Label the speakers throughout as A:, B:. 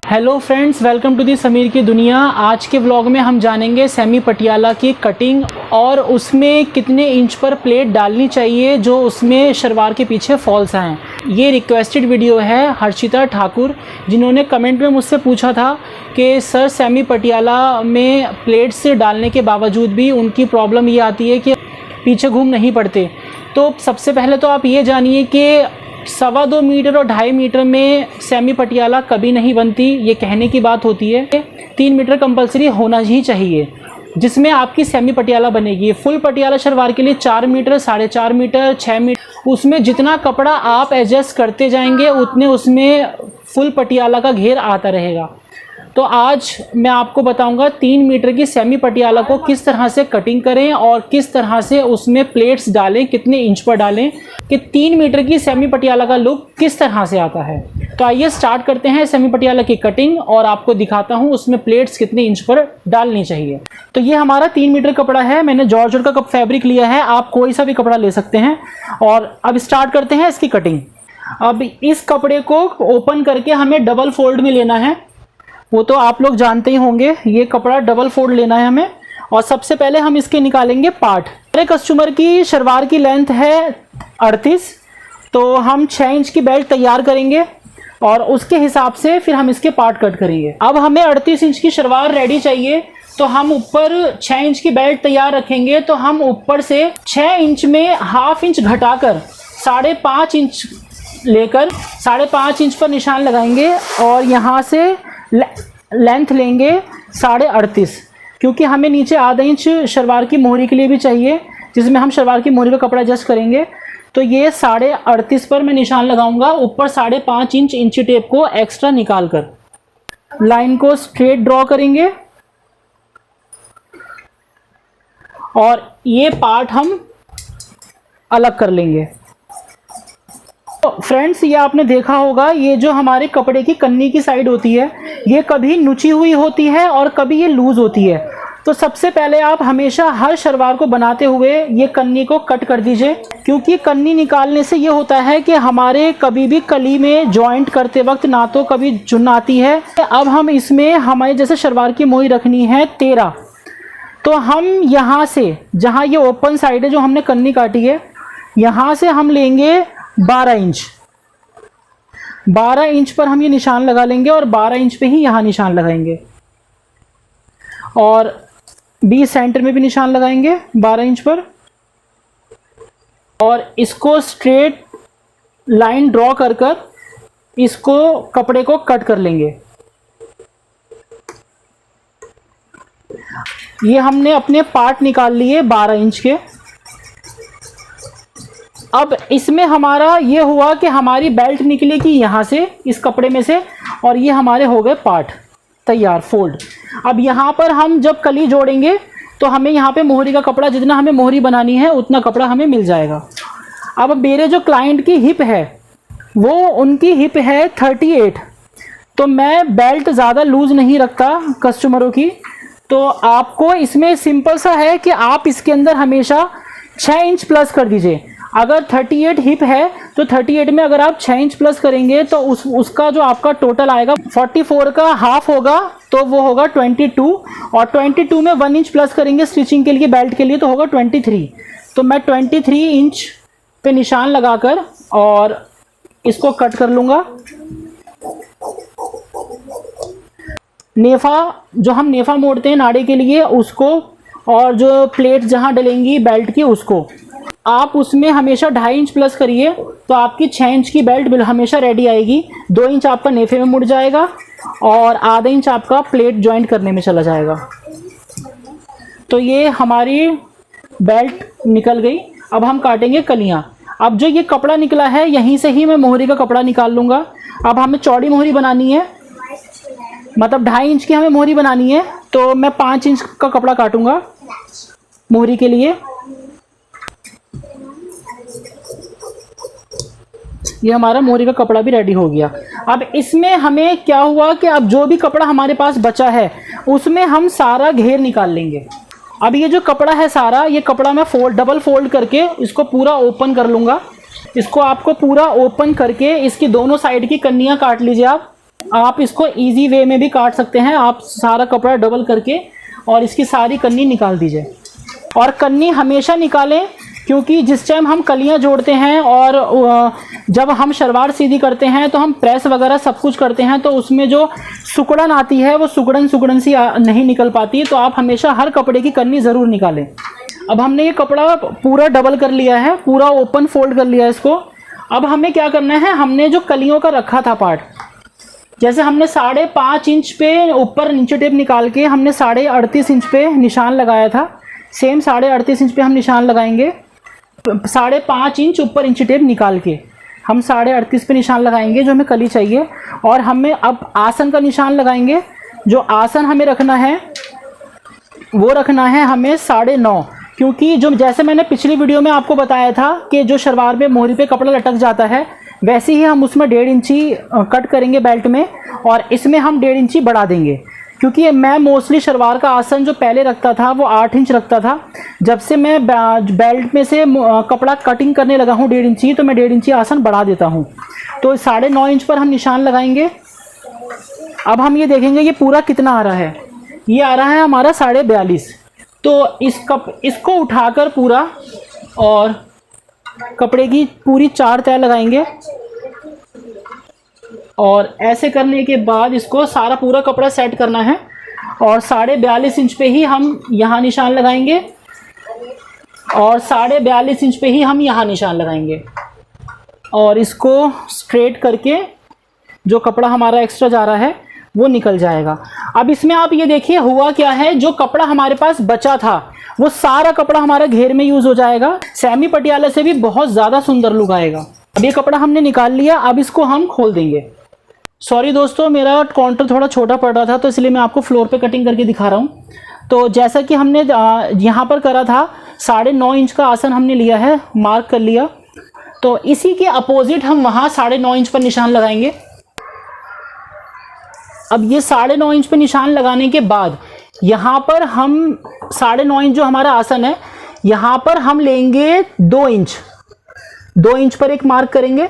A: Hello friends, welcome to the Sameer की दुनिया। आज के व्लॉग में हम जानेंगे सेमी पटियाला की कटिंग और उसमें कितने इंच पर प्लेट डालनी चाहिए जो उसमें शलवार के पीछे फॉल्स आएँ। ये रिक्वेस्टेड वीडियो है हर्षिता ठाकुर, जिन्होंने कमेंट में मुझसे पूछा था कि सर सेमी पटियाला में प्लेट्स डालने के बावजूद भी उनकी प्रॉब्लम ये आती है कि पीछे घूम नहीं पड़ते। तो सबसे पहले तो आप ये जानिए कि 2.25 मीटर और 2.5 मीटर में सेमी पटियाला कभी नहीं बनती, ये कहने की बात होती है। 3 मीटर कंपलसरी होना ही चाहिए जिसमें आपकी सेमी पटियाला बनेगी। फुल पटियाला शलवार के लिए 4 मीटर, 4.5 मीटर, 6 मीटर, उसमें जितना कपड़ा आप एडजस्ट करते जाएंगे उतने उसमें फुल पटियाला का घेर आता रहेगा। तो आज मैं आपको बताऊंगा 3 मीटर की सेमी पटियाला को किस तरह से कटिंग करें और किस तरह से उसमें प्लेट्स डालें, कितने इंच पर डालें, कि 3 मीटर की सेमी पटियाला का लुक किस तरह से आता है। तो आइए स्टार्ट करते हैं सेमी पटियाला की कटिंग और आपको दिखाता हूं उसमें प्लेट्स कितने इंच पर डालनी चाहिए। तो ये हमारा 3 मीटर कपड़ा है। मैंने जॉर्जेट का फैब्रिक लिया है, आप कोई सा भी कपड़ा ले सकते हैं। और अब स्टार्ट करते हैं इसकी कटिंग। अब इस कपड़े को ओपन करके हमें डबल फोल्ड में लेना है, वो तो आप लोग जानते ही होंगे। ये कपड़ा डबल फोल्ड लेना है हमें। और सबसे पहले हम इसके निकालेंगे पार्ट। मेरे कस्टमर की शलवार की लेंथ है 38, तो हम 6 इंच की बेल्ट तैयार करेंगे और उसके हिसाब से फिर हम इसके पार्ट कट करेंगे। अब हमें 38 इंच की शलवार रेडी चाहिए, तो हम ऊपर 6 इंच की बेल्ट तैयार रखेंगे। तो हम ऊपर से 6 इंच में ½ इंच घटाकर 5.5 इंच लेकर 5.5 इंच पर निशान लगाएंगे और यहाँ से लेंथ लेंगे 38.5, क्योंकि हमें नीचे ½ इंच शलवार की मोहरी के लिए भी चाहिए, जिसमें हम शलवार की मोहरी का कपड़ा एडजस्ट करेंगे। तो ये 38.5 पर मैं निशान लगाऊंगा। ऊपर 5.5 इंच इंची टेप को एक्स्ट्रा निकाल कर लाइन को स्ट्रेट ड्रॉ करेंगे और ये पार्ट हम अलग कर लेंगे। फ्रेंड्स, ये आपने देखा होगा, ये जो हमारे कपड़े की कन्नी की साइड होती है ये कभी नुची हुई होती है और कभी ये लूज होती है। तो सबसे पहले आप हमेशा हर शलवार को बनाते हुए ये कन्नी को कट कर दीजिए, क्योंकि कन्नी निकालने से ये होता है कि हमारे कभी भी कली में जॉइंट करते वक्त ना तो कभी चुन आती है। अब हम इसमें हमारे जैसे शलवार की मोहरी रखनी है 13, तो हम यहाँ से जहाँ ये ओपन साइड है जो हमने कन्नी काटी है, यहाँ से हम लेंगे 12 इंच। 12 इंच पर हम ये निशान लगा लेंगे और 12 इंच पे ही यहाँ निशान लगाएंगे और बीच सेंटर में भी निशान लगाएंगे 12 इंच पर। और इसको स्ट्रेट लाइन ड्रॉ कर कर इसको कपड़े को कट कर लेंगे। ये हमने अपने पार्ट निकाल लिए 12 इंच के। अब इसमें हमारा ये हुआ कि हमारी बेल्ट निकलेगी यहाँ से इस कपड़े में से और ये हमारे हो गए पार्ट तैयार फोल्ड। अब यहाँ पर हम जब कली जोड़ेंगे तो हमें यहाँ पे मोहरी का कपड़ा, जितना हमें मोहरी बनानी है उतना कपड़ा हमें मिल जाएगा। अब मेरे जो क्लाइंट की हिप है वो उनकी हिप है 38, तो मैं बेल्ट ज़्यादा लूज नहीं रखता कस्टमरों की। तो आपको इसमें सिंपल सा है कि आप इसके अंदर हमेशा 6 इंच प्लस कर दीजिए। अगर 38 हिप है तो 38 में अगर आप 6 इंच प्लस करेंगे तो उसका जो आपका टोटल आएगा 44 का हाफ होगा, तो वो होगा 22, और 22 में 1 इंच प्लस करेंगे स्टिचिंग के लिए बेल्ट के लिए तो होगा 23। तो मैं 23 इंच पे निशान लगाकर और इसको कट कर लूँगा। नेफा, जो हम नेफा मोड़ते हैं नाड़े के लिए, उसको, और जो प्लेट जहाँ डलेंगी बेल्ट की उसको आप उसमें हमेशा 2.5 इंच प्लस करिए, तो आपकी 6 इंच की बेल्ट हमेशा रेडी आएगी। 2 इंच आपका नेफे में मुड़ जाएगा और ½ इंच आपका प्लेट जॉइंट करने में चला जाएगा। तो ये हमारी बेल्ट निकल गई। अब हम काटेंगे कलियाँ। अब जो ये कपड़ा निकला है यहीं से ही मैं मोहरी का कपड़ा निकाल लूँगा। अब हमें चौड़ी मोहरी बनानी है, मतलब 2.5 इंच की हमें मोहरी बनानी है, तो मैं 5 इंच का कपड़ा काटूँगा मोहरी के लिए। ये हमारा मोहरी का कपड़ा भी रेडी हो गया। अब इसमें हमें क्या हुआ कि अब जो भी कपड़ा हमारे पास बचा है उसमें हम सारा घेर निकाल लेंगे। अब ये जो कपड़ा है सारा, ये कपड़ा मैं डबल फोल्ड करके इसको पूरा ओपन कर लूँगा। इसको आपको पूरा ओपन करके इसकी दोनों साइड की कन्नियाँ काट लीजिए। आप इसको इजी वे में भी काट सकते हैं। आप सारा कपड़ा डबल करके और इसकी सारी कन्नी निकाल दीजिए। और कन्नी हमेशा निकालें, क्योंकि जिस टाइम हम कलियां जोड़ते हैं और जब हम शलवार सीधी करते हैं तो हम प्रेस वगैरह सब कुछ करते हैं, तो उसमें जो सुकड़न आती है वो सुकड़न सी नहीं निकल पाती। तो आप हमेशा हर कपड़े की कन्नी ज़रूर निकालें। अब हमने ये कपड़ा पूरा डबल कर लिया है, पूरा ओपन फोल्ड कर लिया है इसको। अब हमें क्या करना है, हमने जो कलियों का रखा था पार्ट, जैसे हमने 5.5 इंच पे ऊपर नीचे टेप निकाल के हमने 38.5 इंच पे निशान लगाया था, सेम 38.5 इंच पे हम निशान लगाएंगे। 5.5 इंच ऊपर इंच टेप निकाल के हम 38.5 पे निशान लगाएंगे जो हमें कली चाहिए। और हमें अब आसन का निशान लगाएंगे। जो आसन हमें रखना है वो रखना है हमें 9.5, क्योंकि जो जैसे मैंने पिछली वीडियो में आपको बताया था कि जो शलवार पे मोहरी पे कपड़ा लटक जाता है, वैसे ही हम उसमें 1.5 इंची कट करेंगे बेल्ट में, और इसमें हम 1.5 इंची बढ़ा देंगे। क्योंकि मैं मोस्टली शलवार का आसन जो पहले रखता था वो 8 इंच रखता था। जब से मैं बेल्ट में से कपड़ा कटिंग करने लगा हूँ 1.5 इंची, तो मैं 1.5 इंची आसन बढ़ा देता हूँ। तो 9.5 इंच पर हम निशान लगाएंगे। अब हम ये देखेंगे ये पूरा कितना आ रहा है। ये आ रहा है हमारा 42.5। तो इसको उठाकर पूरा और कपड़े की पूरी 4 तय लगाएंगे। और ऐसे करने के बाद इसको सारा पूरा कपड़ा सेट करना है। और 42.5 इंच पे ही हम यहाँ निशान लगाएंगे, और 42.5 इंच पे ही हम यहाँ निशान लगाएंगे। और इसको स्ट्रेट करके जो कपड़ा हमारा एक्स्ट्रा जा रहा है वो निकल जाएगा। अब इसमें आप ये देखिए हुआ क्या है, जो कपड़ा हमारे पास बचा था वो सारा कपड़ा हमारा घेर में यूज हो जाएगा। सेमी पटियाला से भी बहुत ज़्यादा सुंदर लुक आएगा। अब ये कपड़ा हमने निकाल लिया, अब इसको हम खोल देंगे। सॉरी दोस्तों, मेरा काउंटर थोड़ा छोटा पड़ रहा था, तो इसलिए मैं आपको फ्लोर पे कटिंग करके दिखा रहा हूँ। तो जैसा कि हमने यहाँ पर करा था, 9.5 इंच का आसन हमने लिया है, मार्क कर लिया। तो इसी के अपोजिट हम वहाँ 9.5 इंच पर निशान लगाएंगे। अब ये 9.5 इंच पे निशान लगाने के बाद यहाँ पर हम 9.5 इंच जो हमारा आसन है, यहाँ पर हम लेंगे 2 इंच। 2 इंच पर एक मार्क करेंगे।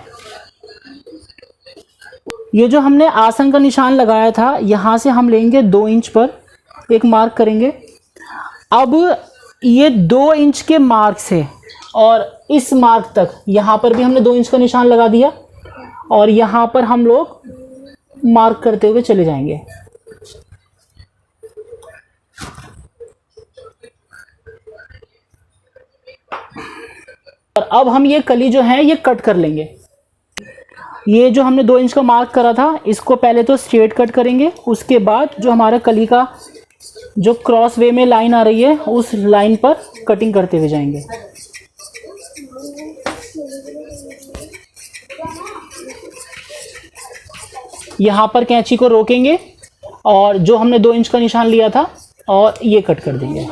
A: ये जो हमने आसन का निशान लगाया था, यहाँ से हम लेंगे 2 इंच पर एक मार्क करेंगे। अब ये 2 इंच के मार्क से और इस मार्क तक, यहाँ पर भी हमने 2 इंच का निशान लगा दिया, और यहाँ पर हम लोग मार्क करते हुए चले जाएंगे। और अब हम ये कली जो है ये कट कर लेंगे। ये जो हमने 2 इंच का मार्क करा था, इसको पहले तो स्ट्रेट कट करेंगे। उसके बाद जो हमारा कली का जो क्रॉस वे में लाइन आ रही है, उस लाइन पर कटिंग करते हुए जाएंगे। यहाँ पर कैंची को रोकेंगे और जो हमने 2 इंच का निशान लिया था और ये कट कर देंगे।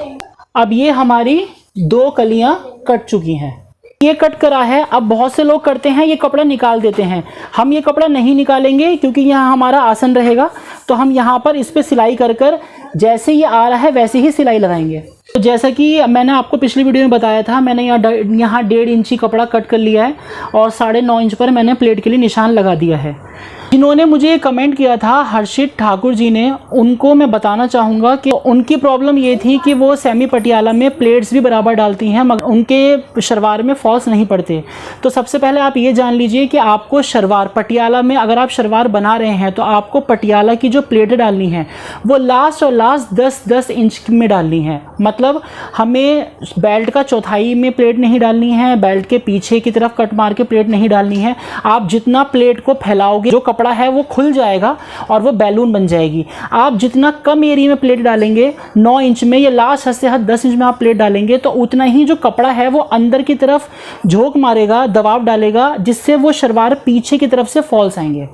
A: अब ये हमारी 2 कलियां कट चुकी हैं। ये कट करा है। अब बहुत से लोग करते हैं ये कपड़ा निकाल देते हैं। हम ये कपड़ा नहीं निकालेंगे, क्योंकि यहाँ हमारा आसन रहेगा। तो हम यहाँ पर इस पे सिलाई कर कर जैसे ये आ रहा है वैसे ही सिलाई लगाएंगे। तो जैसा कि मैंने आपको पिछली वीडियो में बताया था, मैंने यहाँ 1.5 इंची कपड़ा कट कर लिया है और 9.5 इंच पर मैंने प्लेट के लिए निशान लगा दिया है। जिन्होंने मुझे ये कमेंट किया था, हर्षित ठाकुर जी ने, उनको मैं बताना चाहूँगा कि उनकी प्रॉब्लम ये थी कि वो सेमी पटियाला में प्लेट्स भी बराबर डालती हैं, मगर उनके शलवार में फॉल्स नहीं पड़ते। तो सबसे पहले आप ये जान लीजिए कि आपको शलवार पटियाला में, अगर आप शलवार बना रहे हैं तो आपको पटियाला की जो प्लेटें डालनी है वो लास्ट और लास्ट 10-10 इंच में डालनी है। मतलब हमें बेल्ट का चौथाई में प्लेट नहीं डालनी है, बेल्ट के पीछे की तरफ कट मार के प्लेट नहीं डालनी है। आप जितना प्लेट को फैलाओगे, जो कपड़ा है वो खुल जाएगा और वो बैलून बन जाएगी। आप जितना कम एरिया में प्लेट डालेंगे, 9 इंच में या लास्ट हद से हद 10 इंच में आप प्लेट डालेंगे, तो उतना ही जो कपड़ा है वो अंदर की तरफ झोंक मारेगा, दबाव डालेगा, जिससे वो शलवार पीछे की तरफ से फॉल्स आएंगे।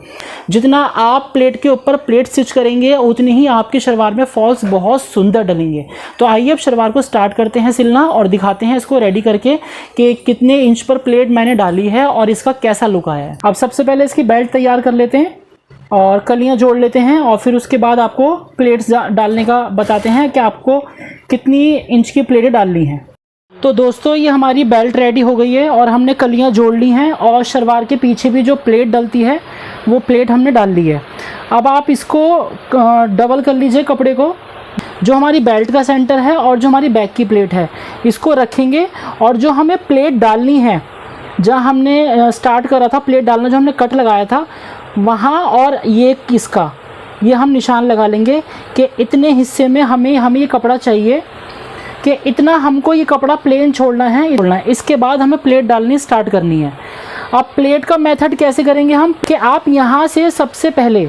A: जितना आप प्लेट के ऊपर प्लेट स्टिच करेंगे, उतनी ही आपकी शलवार में फॉल्स बहुत सुंदर डलेंगे। तो आइए अब शलवार को स्टार्ट करते हैं सिलना और दिखाते हैं इसको रेडी करके कि कितने इंच पर प्लेट मैंने डाली है और इसका कैसा लुक आया है। अब सबसे पहले इसकी बेल्ट तैयार कर लेते हैं। और कलियां जोड़ लेते हैं और फिर उसके बाद आपको प्लेट्स डालने का बताते हैं कि आपको कितनी इंच की प्लेटें डालनी हैं। तो दोस्तों ये हमारी बेल्ट रेडी हो गई है और हमने कलियां जोड़ ली हैं और शलवार के पीछे भी जो प्लेट डलती है वो प्लेट हमने डाल ली है। अब आप इसको डबल कर लीजिए कपड़े को, जो हमारी बेल्ट का सेंटर है और जो हमारी बैक की प्लेट है इसको रखेंगे और जो हमें प्लेट डालनी है जहाँ हमने स्टार्ट करा था प्लेट डालना, जो हमने कट लगाया था वहाँ और ये इसका ये हम निशान लगा लेंगे कि इतने हिस्से में हमें ये कपड़ा चाहिए कि इतना हमको ये कपड़ा प्लेन छोड़ना है। इसके बाद हमें प्लेट डालनी स्टार्ट करनी है। अब प्लेट का मेथड कैसे करेंगे हम कि आप यहाँ से सबसे पहले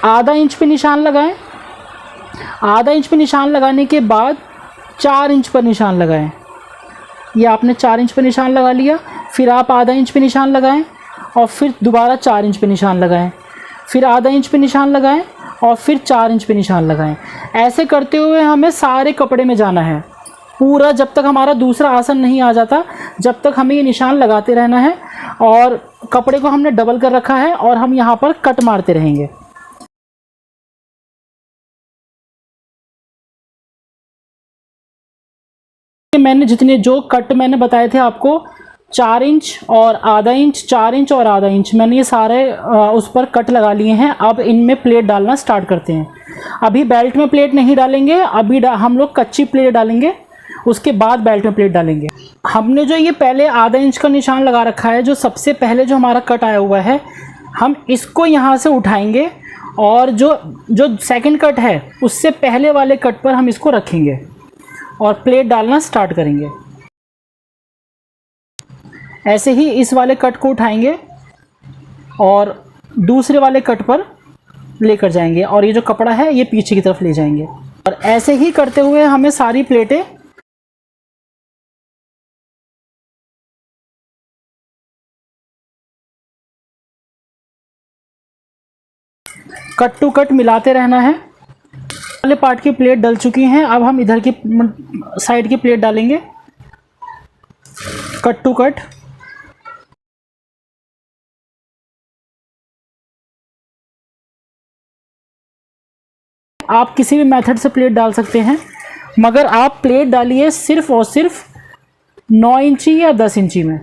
A: आधा इंच पे निशान लगाएं, आधा इंच पे निशान लगाने के बाद 4 इंच पर निशान लगाएं। ये आपने 4 इंच पे निशान लगा लिया, फिर आप आधा इंच पे निशान लगाएं और फिर दोबारा 4 इंच पे निशान लगाएं, फिर आधा इंच पे निशान लगाएं और फिर 4 इंच पे निशान लगाएं। ऐसे करते हुए हमें सारे कपड़े में जाना है पूरा, जब तक हमारा दूसरा आसन नहीं आ जाता जब तक हमें ये निशान लगाते रहना है। और कपड़े को हमने डबल कर रखा है और हम यहाँ पर कट मारते रहेंगे। मैंने जितने जो कट मैंने बताए थे आपको 4 इंच और आधा इंच, 4 इंच और आधा इंच, मैंने ये सारे उस पर कट लगा लिए हैं। अब इनमें प्लेट डालना स्टार्ट करते हैं। अभी बेल्ट में प्लेट नहीं डालेंगे, अभी हम लोग कच्ची प्लेट डालेंगे, उसके बाद बेल्ट में प्लेट डालेंगे। हमने जो ये पहले आधा इंच का निशान लगा रखा है, जो सबसे पहले जो हमारा कट आया हुआ है, हम इसको यहाँ से उठाएंगे और जो सेकंड कट है उससे पहले वाले कट पर हम इसको रखेंगे और प्लेट डालना स्टार्ट करेंगे। ऐसे ही इस वाले कट को उठाएंगे और दूसरे वाले कट पर लेकर जाएंगे और ये जो कपड़ा है ये पीछे की तरफ ले जाएंगे। और ऐसे ही करते हुए हमें सारी प्लेटें कट टू कट मिलाते रहना है। वाले पार्ट की प्लेट डल चुकी हैं, अब हम इधर की साइड की प्लेट डालेंगे कट टू कट। आप किसी भी मेथड से प्लेट डाल सकते हैं, मगर आप प्लेट डालिए सिर्फ और सिर्फ 9 इंची या 10 इंची में।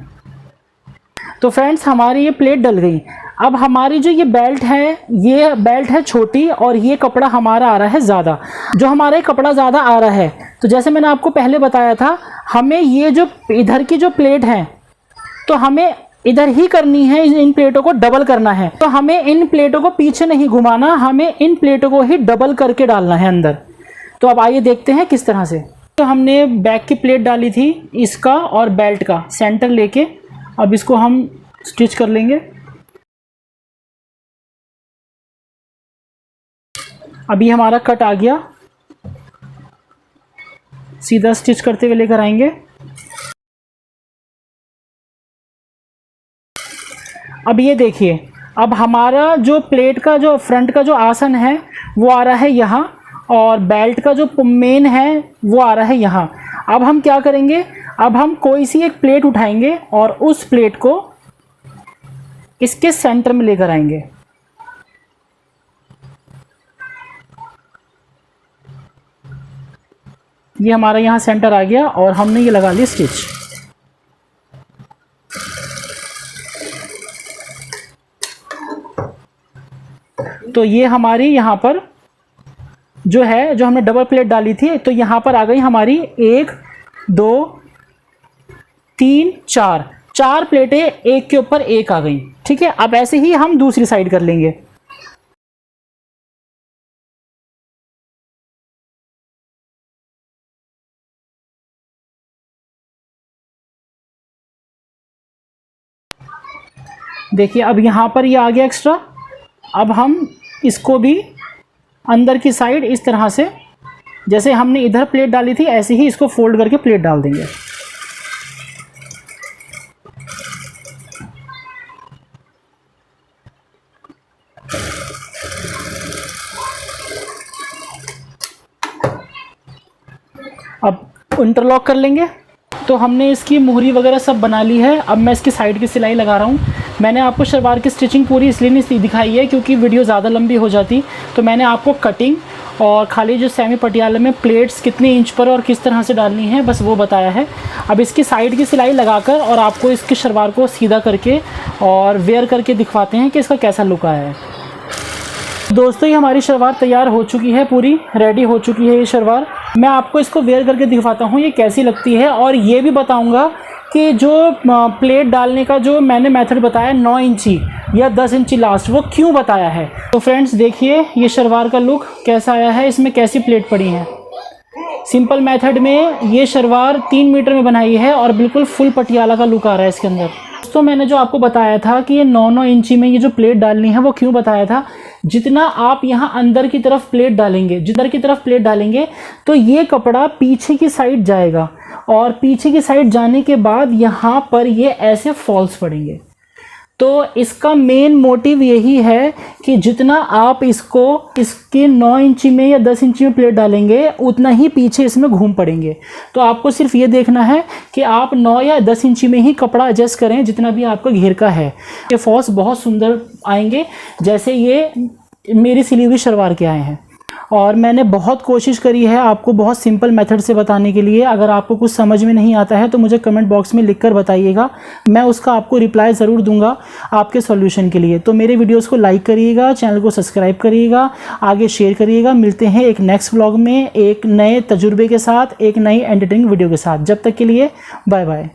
A: तो फ्रेंड्स हमारी ये प्लेट डल गई। अब हमारी जो ये बेल्ट है छोटी और ये कपड़ा हमारा आ रहा है ज़्यादा। जो हमारा ये कपड़ा ज़्यादा आ रहा है, तो जैसे मैंने आपको पहले बताया था, हमें ये जो इधर की जो प्लेट है तो हमें इधर ही करनी है, इन प्लेटों को डबल करना है। तो हमें इन प्लेटों को पीछे नहीं घुमाना, हमें इन प्लेटों को ही डबल करके डालना है अंदर। तो अब आइए देखते हैं किस तरह से। तो हमने बैक की प्लेट डाली थी, इसका और बेल्ट का सेंटर लेके अब इसको हम स्टिच कर लेंगे। अभी हमारा कट आ गया, सीधा स्टिच करते हुए लेकर आएंगे। अब ये देखिए, अब हमारा जो प्लेट का जो फ्रंट का जो आसन है वो आ रहा है यहाँ और बेल्ट का जो मेन है वो आ रहा है यहाँ। अब हम क्या करेंगे, अब हम कोई सी एक प्लेट उठाएंगे और उस प्लेट को इसके सेंटर में लेकर आएंगे। ये हमारा यहाँ सेंटर आ गया और हमने ये लगा लिया स्टिच। तो ये हमारी यहाँ पर जो है, जो हमने डबल प्लेट डाली थी, तो यहाँ पर आ गई हमारी 1 2 3 4 प्लेटें एक के ऊपर एक आ गई। ठीक है, अब ऐसे ही हम दूसरी साइड कर लेंगे। देखिए अब यहाँ पर ये आ गया एक्स्ट्रा। अब हम इसको भी अंदर की साइड इस तरह से, जैसे हमने इधर प्लेट डाली थी ऐसे ही इसको फोल्ड करके प्लेट डाल देंगे। अब इंटरलॉक कर लेंगे। तो हमने इसकी मुहरी वगैरह सब बना ली है। अब मैं इसकी साइड की सिलाई लगा रहा हूँ मैंने आपको शलवार की स्टिचिंग पूरी इसलिए नहीं दिखाई है क्योंकि वीडियो ज़्यादा लंबी हो जाती, तो मैंने आपको कटिंग और खाली जो सेमी पटियाला में प्लेट्स कितने इंच पर और किस तरह से डालनी है बस वो बताया है। अब इसकी साइड की सिलाई लगाकर और आपको इसके शलवार को सीधा करके और वेयर करके दिखवाते हैं कि इसका कैसा लुक आया है। दोस्तों ये हमारी शलवार तैयार हो चुकी है, पूरी रेडी हो चुकी है ये शलवार। मैं आपको इसको वेयर करके दिखवाता हूँ ये कैसी लगती है, और ये भी बताऊँगा कि जो प्लेट डालने का जो मैंने मेथड बताया 9 इंची या 10 इंची लास्ट, वो क्यों बताया है। तो फ्रेंड्स देखिए ये शलवार का लुक कैसा आया है, इसमें कैसी प्लेट पड़ी है। सिंपल मेथड में ये शलवार 3 मीटर में बनाई है और बिल्कुल फुल पटियाला का लुक आ रहा है इसके अंदर। तो मैंने जो आपको बताया था कि ये 9-9 इंची में ये जो प्लेट डालनी है वो क्यों बताया था, जितना आप यहाँ अंदर की तरफ प्लेट डालेंगे तो ये कपड़ा पीछे की साइड जाएगा और पीछे की साइड जाने के बाद यहाँ पर ये ऐसे फॉल्स पड़ेंगे। तो इसका मेन मोटिव यही है कि जितना आप इसके 9 इंची में या 10 इंची में प्लेट डालेंगे उतना ही पीछे इसमें घूम पड़ेंगे। तो आपको सिर्फ ये देखना है कि आप 9 या 10 इंची में ही कपड़ा एडजस्ट करें जितना भी आपका घेर का है। ये फॉल्स बहुत सुंदर आएंगे जैसे ये मेरी सिली हुई शलवार के आए हैं। और मैंने बहुत कोशिश करी है आपको बहुत सिंपल मेथड से बताने के लिए। अगर आपको कुछ समझ में नहीं आता है तो मुझे कमेंट बॉक्स में लिखकर बताइएगा, मैं उसका आपको रिप्लाई ज़रूर दूंगा आपके सॉल्यूशन के लिए। तो मेरे वीडियोस को लाइक करिएगा, चैनल को सब्सक्राइब करिएगा, आगे शेयर करिएगा। मिलते हैं एक नेक्स्ट व्लॉग में एक नए तजुर्बे के साथ, एक नई एंटरटेनिंग वीडियो के साथ। जब तक के लिए बाय बाय।